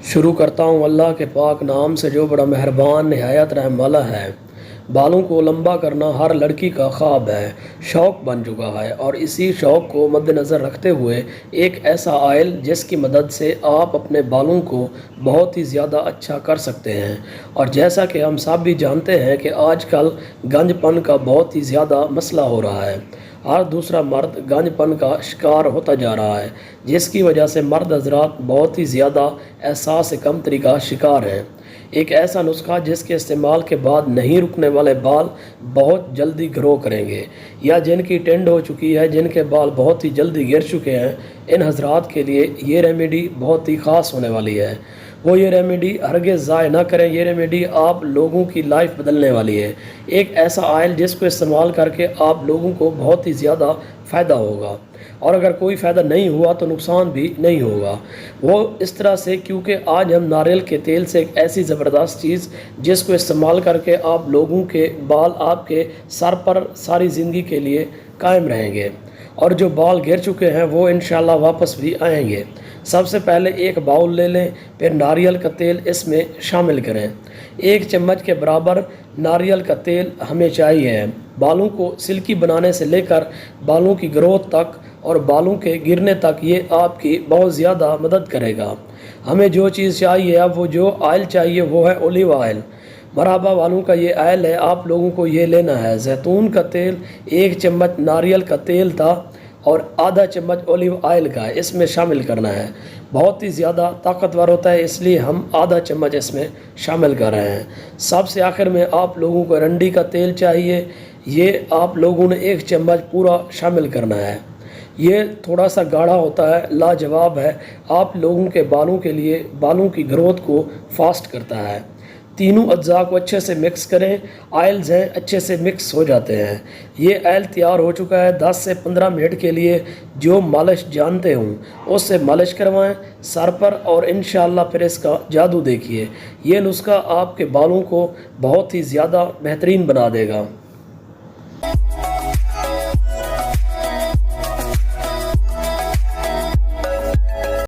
شروع کرتا ہوں اللہ کے پاک نام سے جو بڑا مہربان نہایت رحم والا ہے۔ بالوں کو لمبا کرنا ہر لڑکی کا خواب ہے، شوق بن چکا ہے، اور اسی شوق کو مد نظر رکھتے ہوئے ایک ایسا آئل جس کی مدد سے آپ اپنے بالوں کو بہت ہی زیادہ اچھا کر سکتے ہیں۔ اور جیسا کہ ہم سب بھی جانتے ہیں کہ آج کل گنج پن کا بہت ہی زیادہ مسئلہ ہو رہا ہے۔ ہر دوسرا مرد گنج پن کا شکار ہوتا جا رہا ہے، جس کی وجہ سے مرد حضرات بہت ہی زیادہ احساس کمتری کا شکار ہیں۔ ایک ایسا نسخہ جس کے استعمال کے بعد نہیں رکنے والے بال بہت جلدی گرو کریں گے، یا جن کی ٹینڈ ہو چکی ہے، جن کے بال بہت ہی جلدی گر چکے ہیں، ان حضرات کے لیے یہ ریمیڈی بہت ہی خاص ہونے والی ہے۔ وہ یہ ریمیڈی ہرگز ضائع نہ کریں، یہ ریمیڈی آپ لوگوں کی لائف بدلنے والی ہے۔ ایک ایسا آئل جس کو استعمال کر کے آپ لوگوں کو بہت ہی زیادہ فائدہ ہوگا، اور اگر کوئی فائدہ نہیں ہوا تو نقصان بھی نہیں ہوگا۔ وہ اس طرح سے کیونکہ آج ہم ناریل کے تیل سے ایک ایسی زبردست چیز جس کو استعمال کر کے آپ لوگوں کے بال آپ کے سر پر ساری زندگی کے لیے قائم رہیں گے، اور جو بال گر چکے ہیں وہ انشاءاللہ واپس بھی آئیں گے۔ سب سے پہلے ایک باؤل لے لیں، پھر ناریل کا تیل اس میں شامل کریں۔ 1 چمچ کے برابر ناریل کا تیل ہمیں چاہیے۔ بالوں کو سلکی بنانے سے لے کر بالوں کی گروتھ تک اور بالوں کے گرنے تک یہ آپ کی بہت زیادہ مدد کرے گا۔ ہمیں جو چیز چاہیے، اب وہ جو آئل چاہیے وہ ہے اولیو آئل۔ مرحبا والوں کا یہ آئل ہے، آپ لوگوں کو یہ لینا ہے۔ زیتون کا تیل 1 چمچ، ناریل کا تیل تھا، اور آدھا چمچ اولیو آئل کا اس میں شامل کرنا ہے۔ بہت ہی زیادہ طاقتور ہوتا ہے، اس لیے ہم آدھا چمچ اس میں شامل کر رہے ہیں۔ سب سے آخر میں آپ لوگوں کو رنڈی کا تیل چاہیے، یہ آپ لوگوں نے 1 چمچ پورا شامل کرنا ہے۔ یہ تھوڑا سا گاڑھا ہوتا ہے، لاجواب ہے، آپ لوگوں کے بالوں کے لیے بالوں کی گروتھ کو فاسٹ کرتا ہے۔ تینوں اجزاء کو اچھے سے مکس کریں۔ آئلز ہیں اچھے سے مکس ہو جاتے ہیں۔ یہ آئل تیار ہو چکا ہے۔ 10 سے 15 منٹ کے لیے جو مالش جانتے ہوں اس سے مالش کروائیں سر پر، اور انشاءاللہ پھر اس کا جادو دیکھیے۔ یہ نسخہ آپ کے بالوں کو بہت ہی زیادہ بہترین بنا دے گا۔